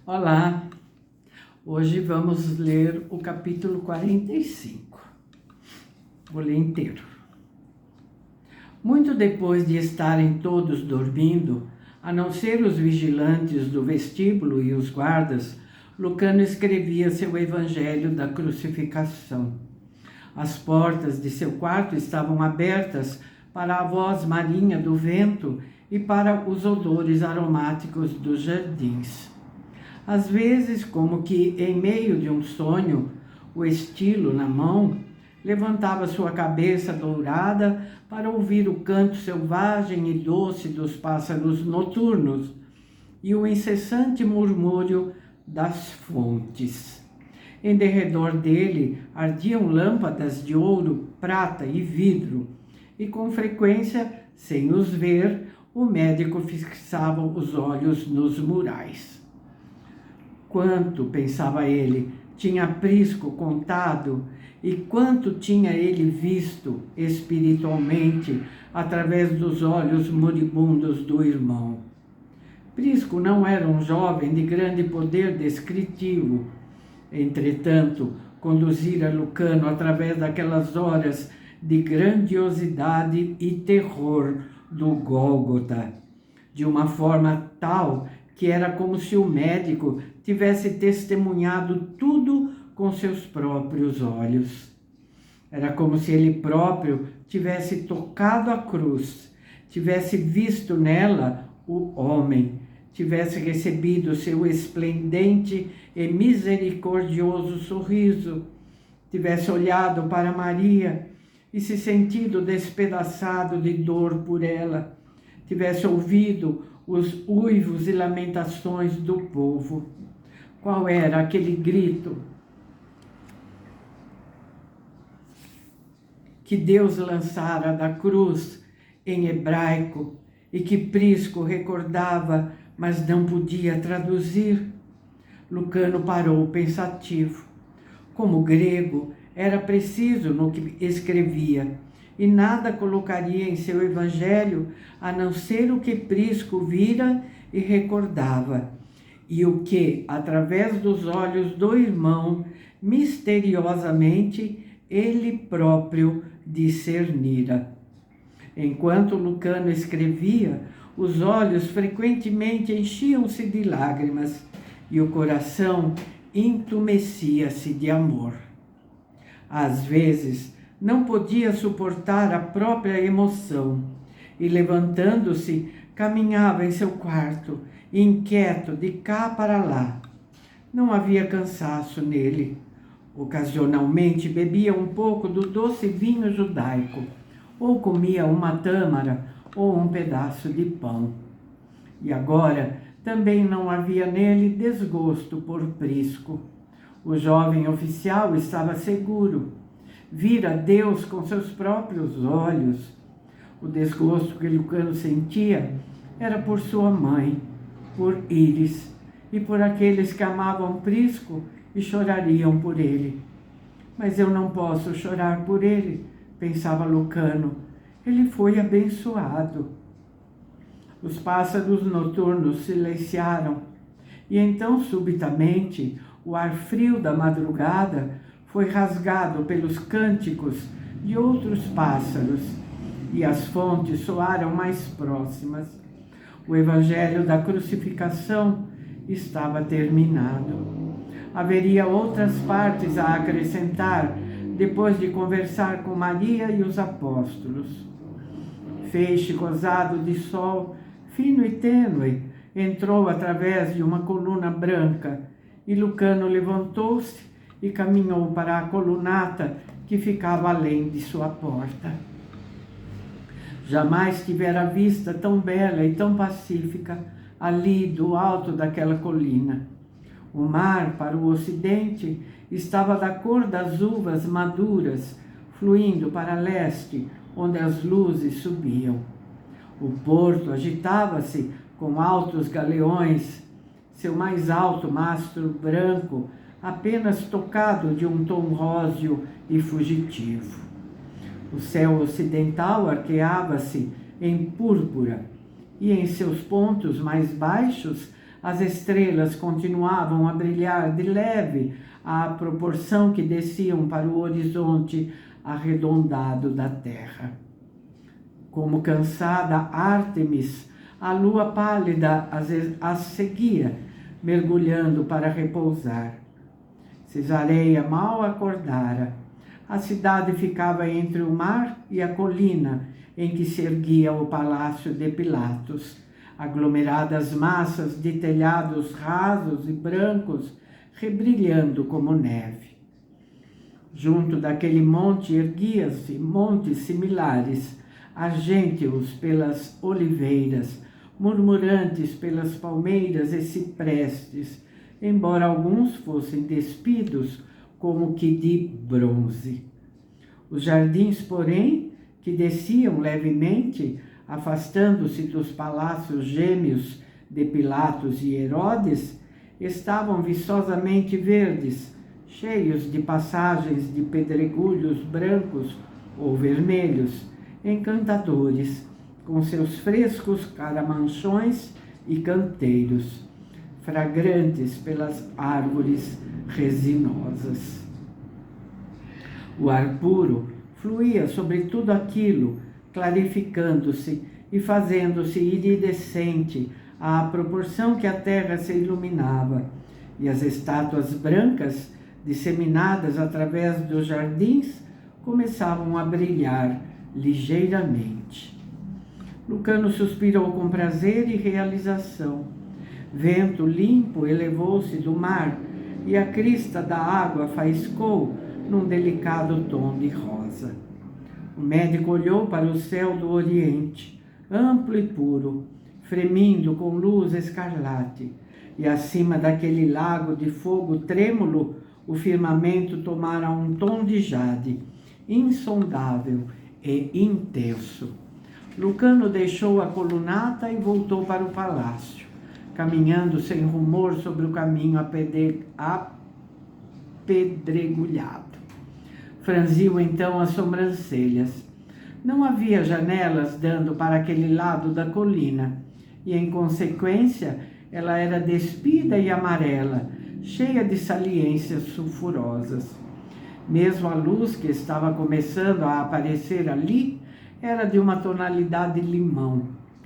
Olá, hoje vamos ler o capítulo 45. Vou ler inteiro. Muito depois de estarem todos dormindo, a não ser os vigilantes do vestíbulo e os guardas, Lucano escrevia seu evangelho da crucificação. As portas de seu quarto estavam abertas para a voz marinha do vento e para os odores aromáticos dos jardins. Às vezes, como que em meio de um sonho, o estilo na mão levantava sua cabeça dourada para ouvir o canto selvagem e doce dos pássaros noturnos e o incessante murmúrio das fontes. Em derredor dele ardiam lâmpadas de ouro, prata e vidro, e com frequência, sem os ver, o médico fixava os olhos nos murais. Quanto, pensava ele, tinha Prisco contado e quanto tinha ele visto espiritualmente através dos olhos moribundos do irmão. Prisco não era um jovem de grande poder descritivo. Entretanto, conduzira Lucano através daquelas horas de grandiosidade e terror do Gólgota, de uma forma tal que era como se o médico tivesse testemunhado tudo com seus próprios olhos. Era como se ele próprio tivesse tocado a cruz, tivesse visto nela o homem, tivesse recebido seu esplendente e misericordioso sorriso, tivesse olhado para Maria e se sentido despedaçado de dor por ela, tivesse ouvido os uivos e lamentações do povo. Qual era aquele grito que Deus lançara da cruz em hebraico e que Prisco recordava, mas não podia traduzir? Lucano parou pensativo. Como grego, era preciso no que escrevia, e nada colocaria em seu evangelho a não ser o que Prisco vira e recordava, e o que, através dos olhos do irmão, misteriosamente ele próprio discernira. Enquanto Lucano escrevia, os olhos frequentemente enchiam-se de lágrimas e o coração entumecia-se de amor. Às vezes, não podia suportar a própria emoção e, levantando-se, caminhava em seu quarto, inquieto de cá para lá. Não havia cansaço nele. Ocasionalmente bebia um pouco do doce vinho judaico, ou comia uma tâmara ou um pedaço de pão. E agora também não havia nele desgosto por Prisco. O jovem oficial estava seguro. Vira Deus com seus próprios olhos. O desgosto que Lucano sentia era por sua mãe, por Íris e por aqueles que amavam Prisco e chorariam por ele. Mas eu não posso chorar por ele, pensava Lucano. Ele foi abençoado. Os pássaros noturnos silenciaram e então, subitamente, o ar frio da madrugada foi rasgado pelos cânticos de outros pássaros e as fontes soaram mais próximas. O evangelho da crucificação estava terminado. Haveria outras partes a acrescentar depois de conversar com Maria e os apóstolos. Feixe rosado de sol, fino e tênue, entrou através de uma coluna branca e Lucano levantou-se e caminhou para a colunata que ficava além de sua porta. Jamais tivera vista tão bela e tão pacífica ali do alto daquela colina. O mar, para o ocidente, estava da cor das uvas maduras, fluindo para leste, onde as luzes subiam. O porto agitava-se com altos galeões, seu mais alto mastro branco, apenas tocado de um tom róseo e fugitivo. O céu ocidental arqueava-se em púrpura, e em seus pontos mais baixos As estrelas continuavam a brilhar de leve à proporção que desciam para o horizonte arredondado da terra. Como cansada Ártemis, a lua pálida as seguia, mergulhando para repousar. Cesareia mal acordara. A cidade ficava entre o mar e a colina em que se erguia o palácio de Pilatos. Aglomeradas massas de telhados rasos e brancos, rebrilhando como neve. Junto daquele monte erguiam-se montes similares, argênteos pelas oliveiras, murmurantes pelas palmeiras e ciprestes, embora alguns fossem despidos como que de bronze. Os jardins, porém, que desciam levemente, afastando-se dos palácios gêmeos de Pilatos e Herodes, estavam viçosamente verdes, cheios de passagens de pedregulhos brancos ou vermelhos, encantadores, com seus frescos caramanchões e canteiros, fragrantes pelas árvores resinosas. O ar puro fluía sobre tudo aquilo, clarificando-se e fazendo-se iridescente à proporção que a terra se iluminava, e as estátuas brancas, disseminadas através dos jardins, começavam a brilhar ligeiramente. Lucano suspirou com prazer e realização. Vento limpo elevou-se do mar e a crista da água faiscou num delicado tom de rosa. O médico olhou para o céu do oriente, amplo e puro, fremindo com luz escarlate, e acima daquele lago de fogo trêmulo, o firmamento tomara um tom de jade, insondável e intenso. Lucano deixou a colunata e voltou para o palácio, caminhando sem rumor sobre o caminho apedregulhado. Franziu então as sobrancelhas. Não havia janelas dando para aquele lado da colina, e em consequência ela era despida e amarela, cheia de saliências sulfurosas. Mesmo a luz que estava começando a aparecer ali era de uma tonalidade limão,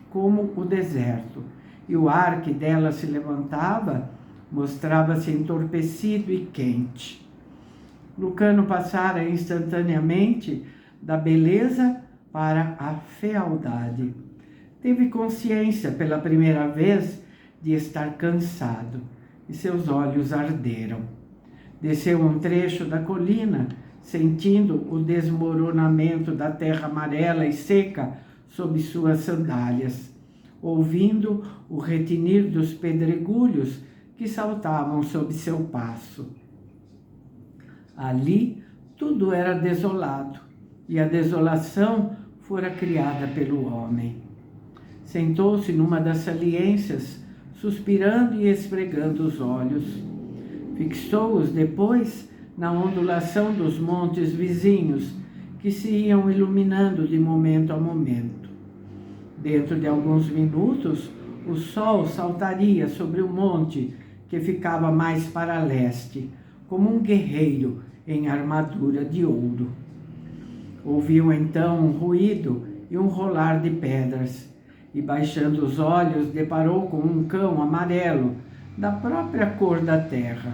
como o deserto, e o ar que dela se levantava mostrava-se entorpecido e quente. Lucano passara instantaneamente da beleza para a fealdade. Teve consciência pela primeira vez de estar cansado, e seus olhos arderam. Desceu um trecho da colina, sentindo o desmoronamento da terra amarela e seca sob suas sandálias, ouvindo o retinir dos pedregulhos que saltavam sob seu passo. Ali tudo era desolado, e a desolação fora criada pelo homem. Sentou-se numa das saliências, suspirando e esfregando os olhos. Fixou-os depois na ondulação dos montes vizinhos, que se iam iluminando de momento a momento. Dentro de alguns minutos, o sol saltaria sobre o monte, que ficava mais para leste, como um guerreiro em armadura de ouro. Ouviu então um ruído e um rolar de pedras, e baixando os olhos, deparou com um cão amarelo, da própria cor da terra.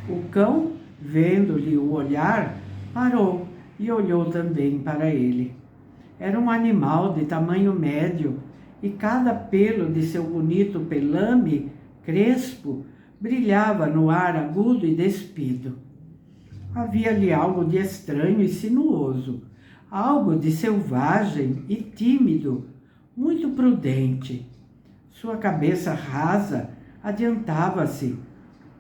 O cão, vendo-lhe o olhar, parou e olhou também para ele. Era um animal de tamanho médio, e cada pelo de seu bonito pelame crespo brilhava no ar agudo e despido. Havia-lhe algo de estranho e sinuoso, algo de selvagem e tímido, muito prudente. Sua cabeça rasa adiantava-se,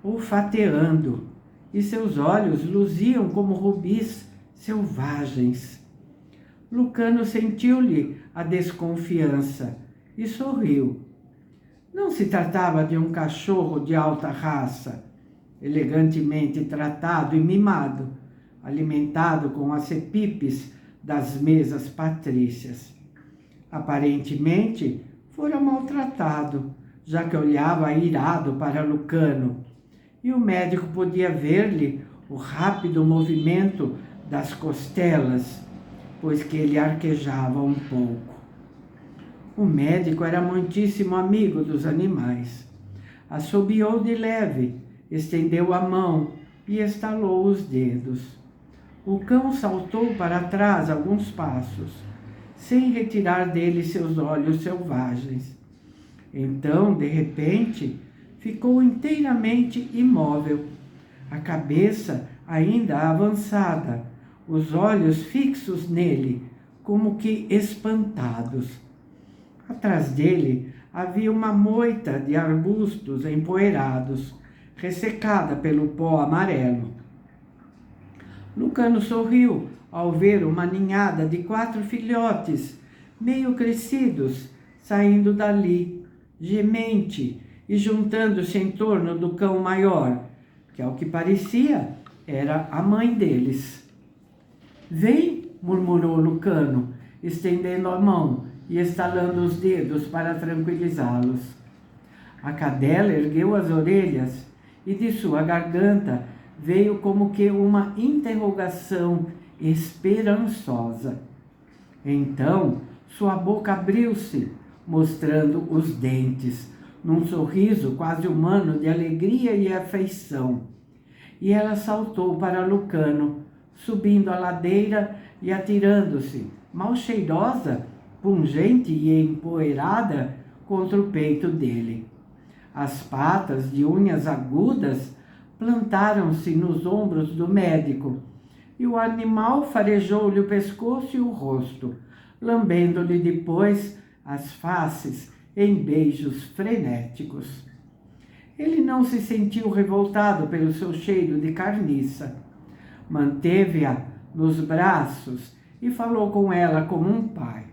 olfateando, e seus olhos luziam como rubis selvagens. Lucano sentiu-lhe a desconfiança e sorriu. Não se tratava de um cachorro de alta raça, elegantemente tratado e mimado, alimentado com as cepipes das mesas patrícias. Aparentemente, fora maltratado, já que olhava irado para Lucano, e o médico podia ver-lhe o rápido movimento das costelas, pois que ele arquejava um pouco. O médico era muitíssimo amigo dos animais. Assobiou de leve, estendeu a mão e estalou os dedos. O cão saltou para trás alguns passos, sem retirar dele seus olhos selvagens. Então, de repente, ficou inteiramente imóvel, a cabeça ainda avançada, os olhos fixos nele, como que espantados. Atrás dele havia uma moita de arbustos empoeirados, ressecada pelo pó amarelo. Lucano sorriu ao ver uma ninhada de 4 filhotes, meio crescidos, saindo dali, gemente e juntando-se em torno do cão maior, que ao que parecia era a mãe deles. Vem, murmurou Lucano, estendendo a mão e estalando os dedos para tranquilizá-los. A cadela ergueu as orelhas e de sua garganta veio como que uma interrogação esperançosa. Então, sua boca abriu-se, mostrando os dentes, num sorriso quase humano de alegria e afeição. E ela saltou para Lucano, subindo a ladeira e atirando-se, mal cheirosa, pungente e empoeirada, contra o peito dele. As patas de unhas agudas plantaram-se nos ombros do médico, e o animal farejou-lhe o pescoço e o rosto, lambendo-lhe depois as faces em beijos frenéticos. Ele não se sentiu revoltado pelo seu cheiro de carniça. Manteve-a nos braços e falou com ela como um pai.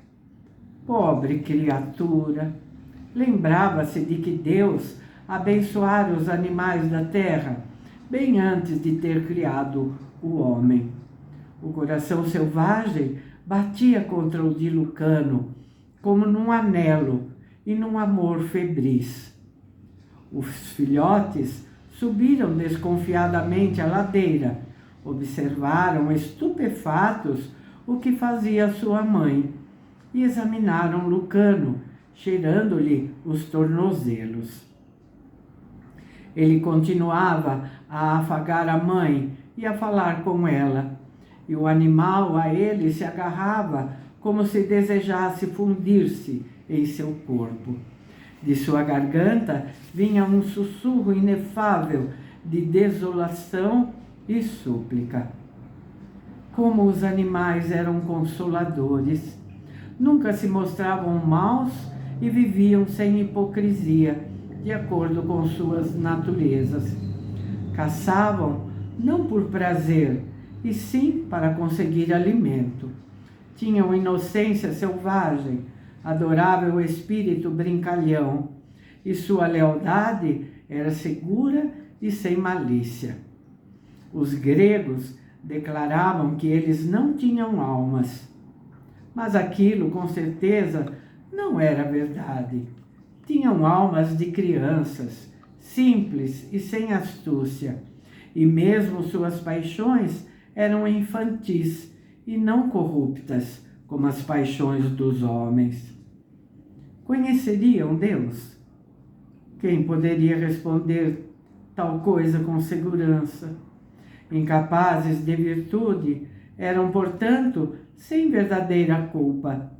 Pobre criatura! Lembrava-se de que Deus abençoara os animais da terra bem antes de ter criado o homem. O coração selvagem batia contra o de Lucano, como num anelo e num amor febris. Os filhotes subiram desconfiadamente a ladeira, observaram estupefatos o que fazia sua mãe e examinaram Lucano, cheirando-lhe os tornozelos. Ele continuava a afagar a mãe e a falar com ela, e o animal a ele se agarrava como se desejasse fundir-se em seu corpo. De sua garganta vinha um sussurro inefável de desolação e súplica. Como os animais eram consoladores! Nunca se mostravam maus e viviam sem hipocrisia, de acordo com suas naturezas. Caçavam não por prazer, e sim para conseguir alimento. Tinham inocência selvagem, adorável espírito brincalhão, e sua lealdade era segura e sem malícia. Os gregos declaravam que eles não tinham almas, mas aquilo, com certeza, não era verdade. Tinham almas de crianças, simples e sem astúcia, e mesmo suas paixões eram infantis e não corruptas, como as paixões dos homens. Conheceriam Deus? Quem poderia responder tal coisa com segurança? Incapazes de virtude, eram, portanto, sem verdadeira culpa.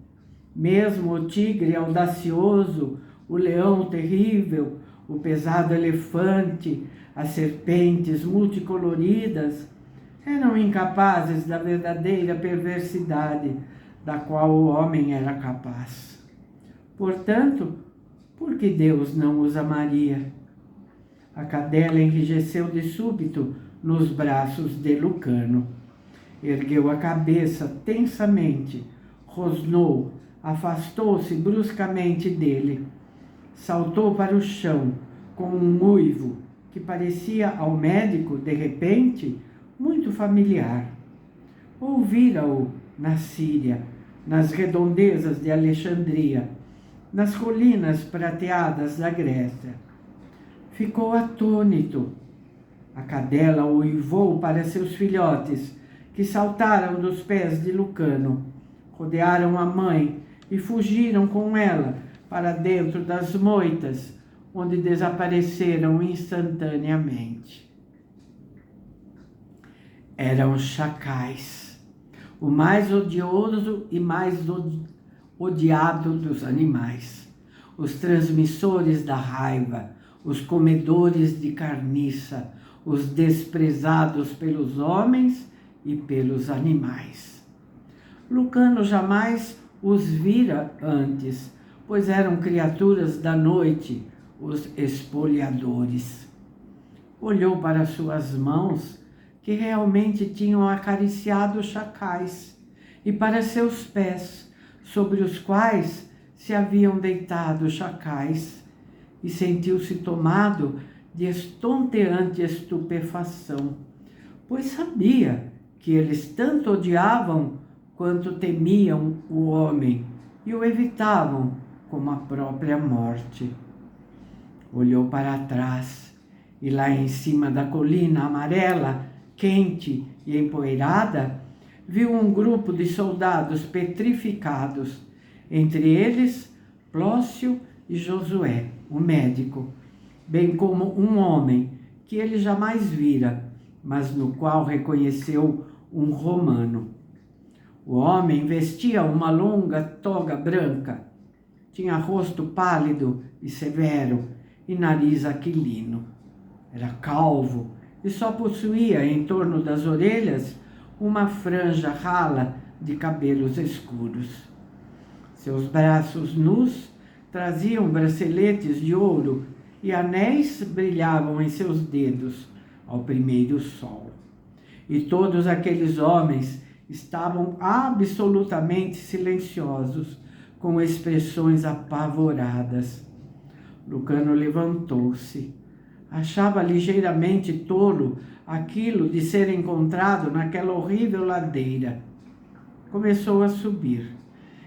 Mesmo o tigre audacioso, o leão terrível, o pesado elefante, as serpentes multicoloridas, eram incapazes da verdadeira perversidade da qual o homem era capaz. Portanto, por que Deus não os amaria? A cadela enrijeceu de súbito nos braços de Lucano. Ergueu a cabeça tensamente, rosnou, afastou-se bruscamente dele. Saltou para o chão com um uivo que parecia ao médico, de repente, muito familiar. Ouvira-o na Síria, nas redondezas de Alexandria, nas colinas prateadas da Grécia. Ficou atônito. A cadela uivou para seus filhotes, que saltaram dos pés de Lucano, rodearam a mãe e fugiram com ela para dentro das moitas, onde desapareceram instantaneamente. Eram chacais, o mais odioso e mais odiado dos animais, os transmissores da raiva, os comedores de carniça, os desprezados pelos homens e pelos animais. Lucano jamais os vira antes, pois eram criaturas da noite, os espoliadores. Olhou para suas mãos, que realmente tinham acariciado os chacais, e para seus pés, sobre os quais se haviam deitado os chacais, e sentiu-se tomado de estonteante estupefação, pois sabia que eles tanto odiavam quanto temiam o homem e o evitavam como a própria morte. Olhou para trás e lá em cima da colina amarela, quente e empoeirada, viu um grupo de soldados petrificados, entre eles Plócio e Josué, o médico, bem como um homem que ele jamais vira, mas no qual reconheceu um romano. O homem vestia uma longa toga branca, tinha rosto pálido e severo e nariz aquilino. Era calvo e só possuía em torno das orelhas uma franja rala de cabelos escuros. Seus braços nus traziam braceletes de ouro e anéis brilhavam em seus dedos ao primeiro sol. E todos aqueles homens estavam absolutamente silenciosos, com expressões apavoradas. Lucano levantou-se. Achava ligeiramente tolo aquilo de ser encontrado naquela horrível ladeira. Começou a subir.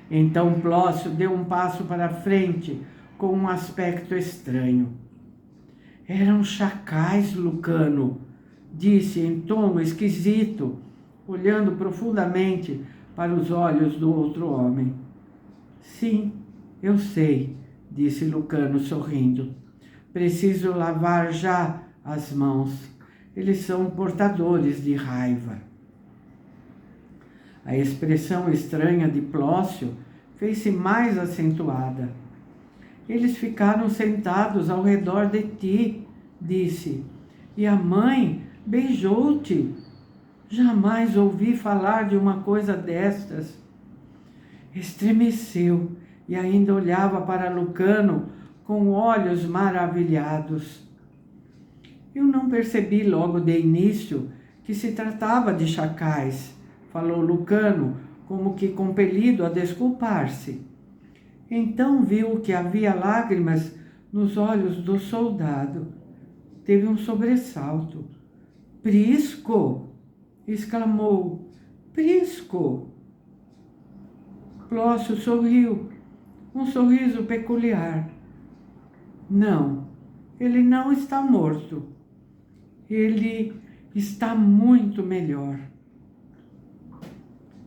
Então Plócio deu um passo para frente com um aspecto estranho. Eram chacais, Lucano, disse em tom esquisito, olhando profundamente para os olhos do outro homem. Sim, eu sei, disse Lucano sorrindo. Preciso lavar já as mãos. Eles são portadores de raiva. A expressão estranha de Plócio fez-se mais acentuada. Eles ficaram sentados ao redor de ti, disse, e a mãe beijou-te. Jamais ouvi falar de uma coisa destas. Estremeceu e ainda olhava para Lucano com olhos maravilhados. Eu não percebi logo de início que se tratava de chacais, falou Lucano, como que compelido a desculpar-se. Então viu que havia lágrimas nos olhos do soldado. Teve um sobressalto. Prisco! Exclamou. Prisco! Plócio sorriu, um sorriso peculiar. Não, ele não está morto. Ele está muito melhor.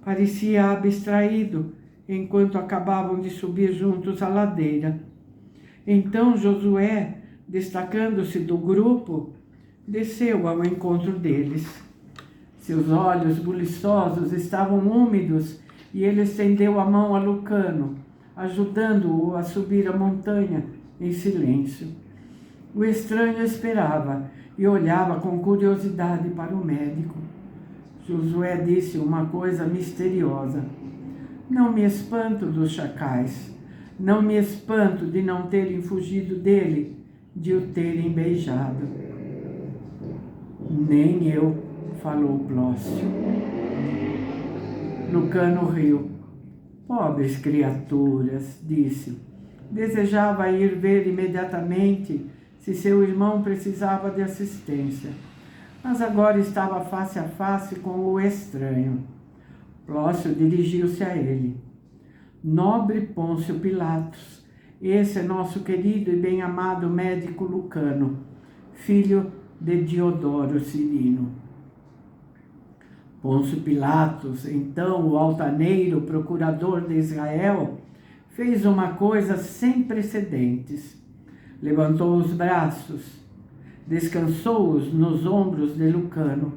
Parecia abstraído enquanto acabavam de subir juntos a ladeira. Então Josué, destacando-se do grupo, desceu ao encontro deles. Seus olhos buliçosos estavam úmidos e ele estendeu a mão a Lucano, ajudando-o a subir a montanha em silêncio. O estranho esperava e olhava com curiosidade para o médico. Josué disse uma coisa misteriosa. Não me espanto dos chacais. Não me espanto de não terem fugido dele, de o terem beijado. Nem eu, falou Plócio. Lucano riu. Pobres criaturas, disse. Desejava ir ver imediatamente se seu irmão precisava de assistência, mas agora estava face a face com o estranho. Plócio dirigiu-se a ele. Nobre Pôncio Pilatos, Esse é nosso querido e bem-amado médico Lucano, filho de Diodoro Cirino. Pôncio Pilatos, então o altaneiro procurador de Israel, fez uma coisa sem precedentes. Levantou os braços, descansou-os nos ombros de Lucano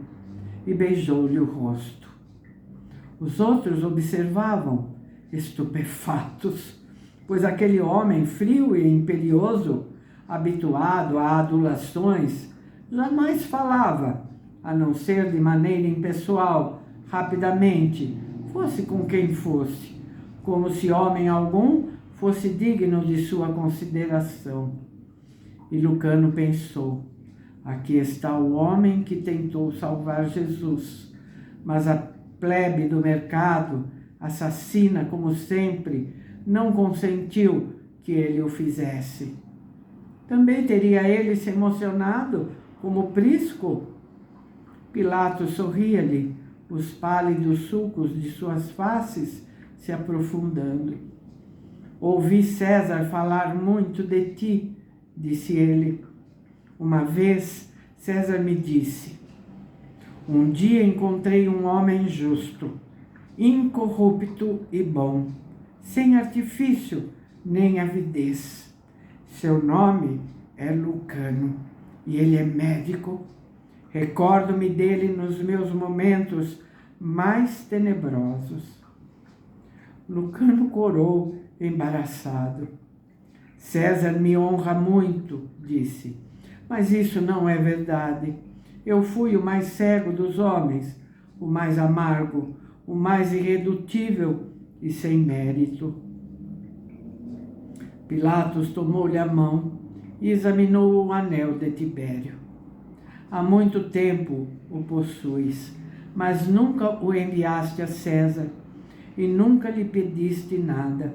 e beijou-lhe o rosto. Os outros observavam, estupefatos, pois aquele homem frio e imperioso, habituado a adulações, jamais falava, a não ser de maneira impessoal, rapidamente, fosse com quem fosse, como se homem algum fosse digno de sua consideração. E Lucano pensou, aqui está o homem que tentou salvar Jesus, mas a plebe do mercado, assassina como sempre, não consentiu que ele o fizesse. Também teria ele se emocionado como Prisco? Pilatos sorria-lhe, os pálidos sulcos de suas faces se aprofundando. Ouvi César falar muito de ti, disse ele. Uma vez, César me disse, um dia encontrei um homem justo, incorrupto e bom, sem artifício nem avidez. Seu nome é Lucano e ele é médico. Recordo-me dele nos meus momentos mais tenebrosos. Lucano corou, embaraçado. César me honra muito, disse, mas isso não é verdade. Eu fui o mais cego dos homens, o mais amargo, o mais irredutível e sem mérito. Pilatos tomou-lhe a mão e examinou o anel de Tibério. Há muito tempo o possuis, mas nunca o enviaste a César e nunca lhe pediste nada.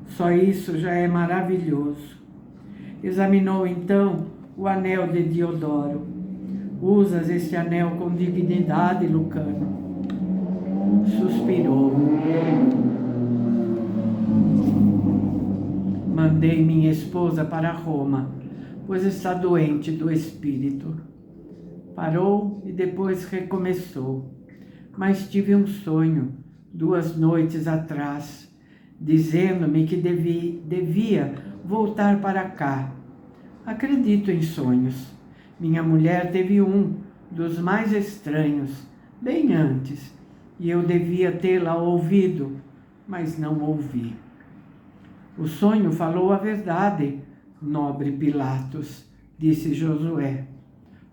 Só isso já é maravilhoso. Examinou então o anel de Diodoro. Usas este anel com dignidade, Lucano. Suspirou. Mandei minha esposa para Roma, pois está doente do espírito. Parou e depois recomeçou. Mas tive um sonho, 2 noites atrás, dizendo-me que devia voltar para cá. Acredito em sonhos. Minha mulher teve um dos mais estranhos, bem antes, e eu devia tê-la ouvido, mas não ouvi. O sonho falou a verdade, nobre Pilatos, disse Josué.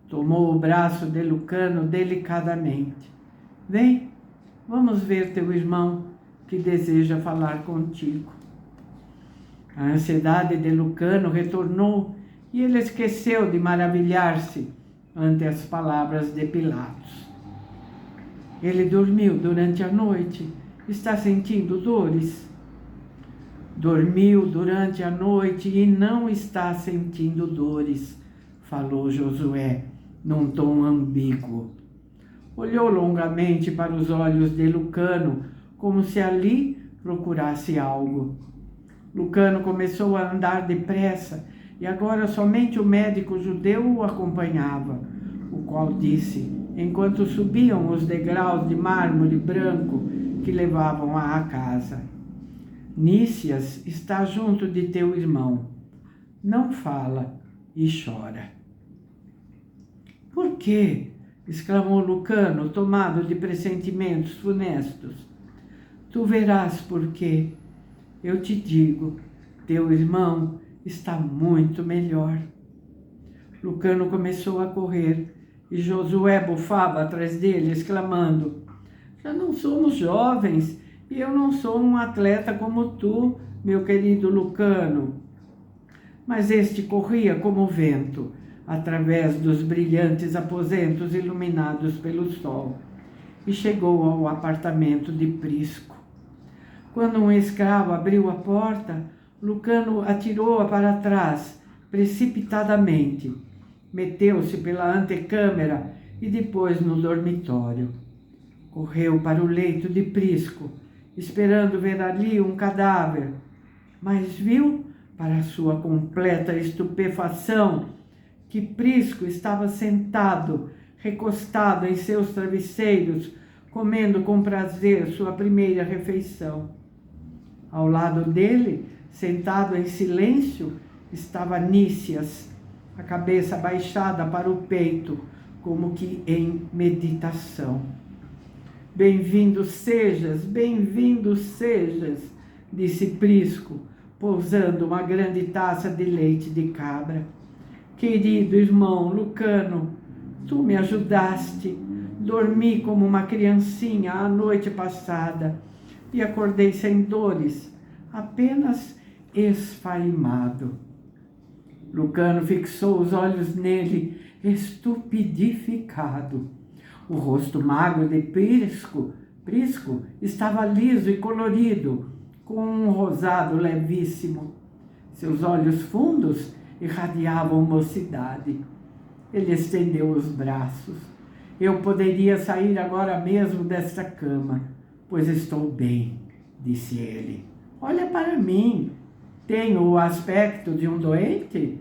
Tomou o braço de Lucano delicadamente. Vem, vamos ver teu irmão, que deseja falar contigo. A ansiedade de Lucano retornou e ele esqueceu de maravilhar-se ante as palavras de Pilatos. Ele dormiu durante a noite, está sentindo dores? Dormiu durante a noite e não está sentindo dores, falou Josué, num tom ambíguo. Olhou longamente para os olhos de Lucano, como se ali procurasse algo. Lucano começou a andar depressa e agora somente o médico judeu o acompanhava, o qual disse, enquanto subiam os degraus de mármore branco que levavam à casa. Nícias está junto de teu irmão. Não fala e chora. Por quê? Exclamou Lucano, tomado de pressentimentos funestos. Tu verás por quê. Eu te digo, teu irmão está muito melhor. Lucano começou a correr e Josué bufava atrás dele, exclamando, já não somos jovens e eu não sou um atleta como tu, meu querido Lucano. Mas este corria como o vento, através dos brilhantes aposentos iluminados pelo sol, e chegou ao apartamento de Prisco. Quando um escravo abriu a porta, Lucano atirou-a para trás, precipitadamente. Meteu-se pela antecâmara e depois no dormitório. Correu para o leito de Prisco, esperando ver ali um cadáver, mas viu, Para sua completa estupefação, que Prisco estava sentado, recostado em seus travesseiros, comendo com prazer sua primeira refeição. Ao lado dele, sentado em silêncio, estava Nícias, a cabeça baixada para o peito, como que em meditação. Bem-vindo sejas, disse Prisco, pousando uma grande taça de leite de cabra. Querido irmão Lucano, tu me ajudaste. Dormi como uma criancinha a noite passada e acordei sem dores, apenas esfaimado. Lucano fixou os olhos nele, estupidificado. O rosto magro de Prisco estava liso e colorido, com um rosado levíssimo. Seus olhos fundos irradiavam mocidade. Ele estendeu os braços. Eu poderia sair agora mesmo desta cama, pois estou bem, disse ele. Olha para mim. Tenho o aspecto de um doente?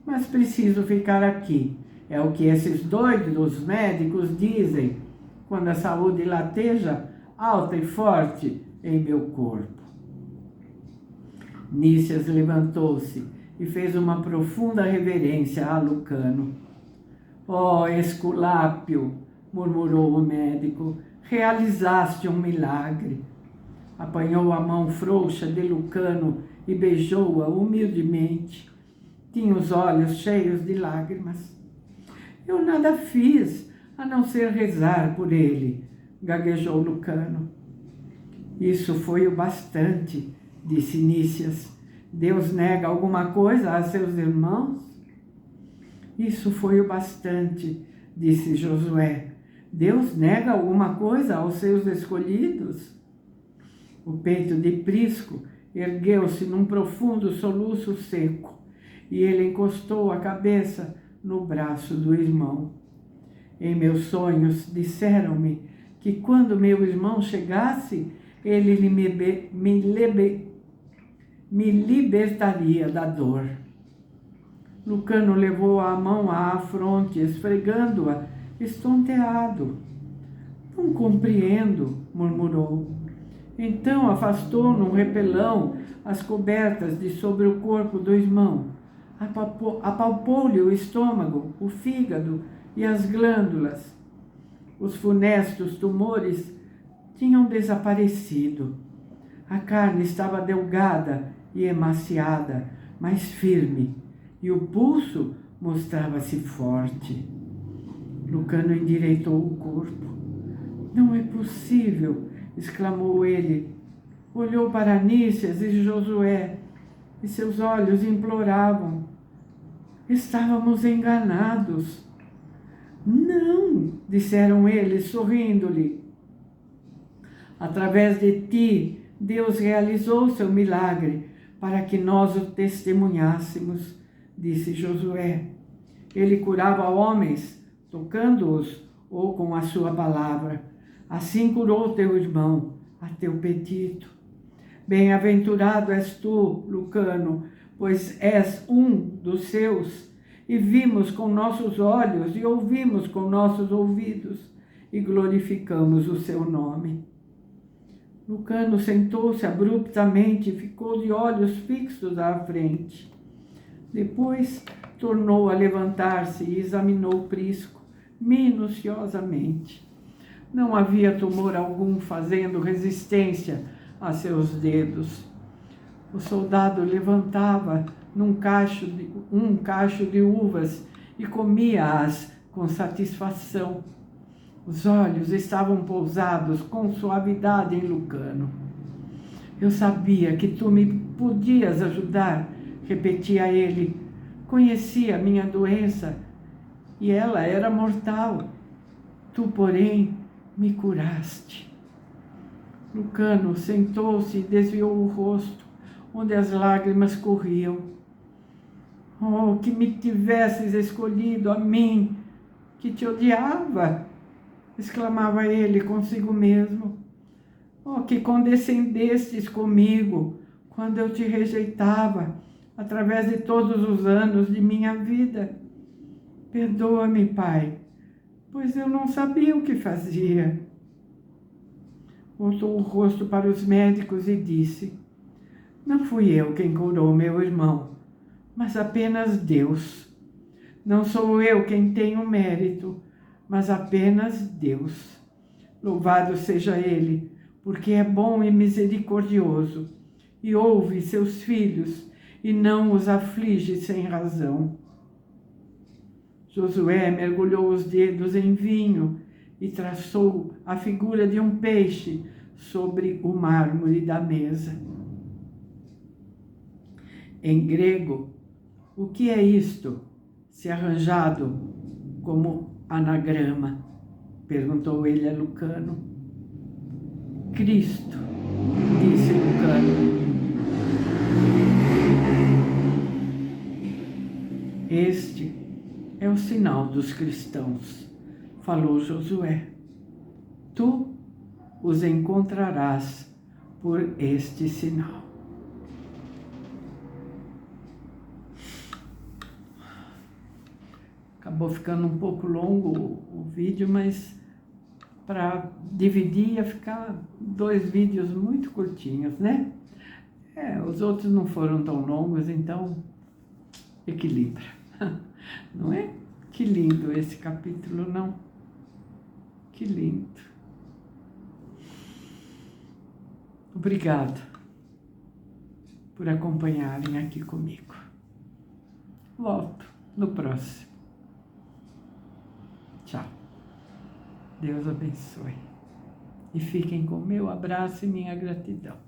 Mas preciso ficar aqui. É o que esses doidos médicos dizem quando a saúde lateja alta e forte em meu corpo. Nícias levantou-se e fez uma profunda reverência a Lucano. Oh, Esculápio, murmurou o médico, realizaste um milagre. Apanhou a mão frouxa de Lucano e beijou-a humildemente. Tinha os olhos cheios de lágrimas. Eu nada fiz, a não ser rezar por ele, gaguejou Lucano. Isso foi o bastante, disse Nícias. Deus nega alguma coisa a seus irmãos? Isso foi o bastante, disse Josué. Deus nega alguma coisa aos seus escolhidos? O peito de Prisco ergueu-se num profundo soluço seco e ele encostou a cabeça no braço do irmão. Em meus sonhos disseram-me que quando meu irmão chegasse, ele me libertaria da dor. Lucano levou a mão à fronte, esfregando-a, estonteado. Não compreendo, murmurou. Então afastou num repelão as cobertas de sobre o corpo do irmão. Apalpou-lhe o estômago, o fígado e as glândulas. Os funestos tumores tinham desaparecido. A carne estava delgada e emaciada, mas firme, e o pulso mostrava-se forte. Lucano endireitou o corpo. Não é possível, exclamou ele. Olhou para Nícias e Josué, e seus olhos imploravam. Estávamos enganados. Não, disseram eles, sorrindo-lhe. Através de ti, Deus realizou seu milagre para que nós o testemunhássemos, disse Josué. Ele curava homens, tocando-os ou com a sua palavra. Assim curou teu irmão, a teu pedido. Bem-aventurado és tu, Lucano, pois és um dos seus, e vimos com nossos olhos e ouvimos com nossos ouvidos, e glorificamos o seu nome. Lucano sentou-se abruptamente e ficou de olhos fixos à frente. Depois tornou a levantar-se e examinou Prisco minuciosamente. Não havia tumor algum fazendo resistência a seus dedos. O soldado levantava um cacho de uvas e comia-as com satisfação. Os olhos estavam pousados com suavidade em Lucano. Eu sabia que tu me podias ajudar, repetia ele. Conhecia minha doença e ela era mortal. Tu, porém, me curaste. Lucano sentou-se e desviou o rosto, onde as lágrimas corriam. Oh, que me tivesses escolhido a mim, que te odiava, exclamava ele consigo mesmo. Oh, que condescendestes comigo quando eu te rejeitava, através de todos os anos de minha vida. Perdoa-me, Pai, pois eu não sabia o que fazia. Voltou o rosto para os médicos e disse: não fui eu quem curou meu irmão, mas apenas Deus. Não sou eu quem tenho mérito, mas apenas Deus. Louvado seja Ele, porque é bom e misericordioso, e ouve seus filhos, e não os aflige sem razão. Josué mergulhou os dedos em vinho e traçou a figura de um peixe sobre o mármore da mesa. Em grego, o que é isto, se arranjado como anagrama? Perguntou ele a Lucano. Cristo, disse Lucano. Este é o sinal dos cristãos, falou Josué. Tu os encontrarás por este sinal. Acabou ficando um pouco longo o vídeo, mas para dividir ia ficar 2 vídeos muito curtinhos, né? Os outros não foram tão longos, então equilibra, não é? Que lindo esse capítulo, não? Que lindo. Obrigada por acompanharem aqui comigo. Volto no próximo. Tchau. Deus abençoe. E fiquem com meu abraço e minha gratidão.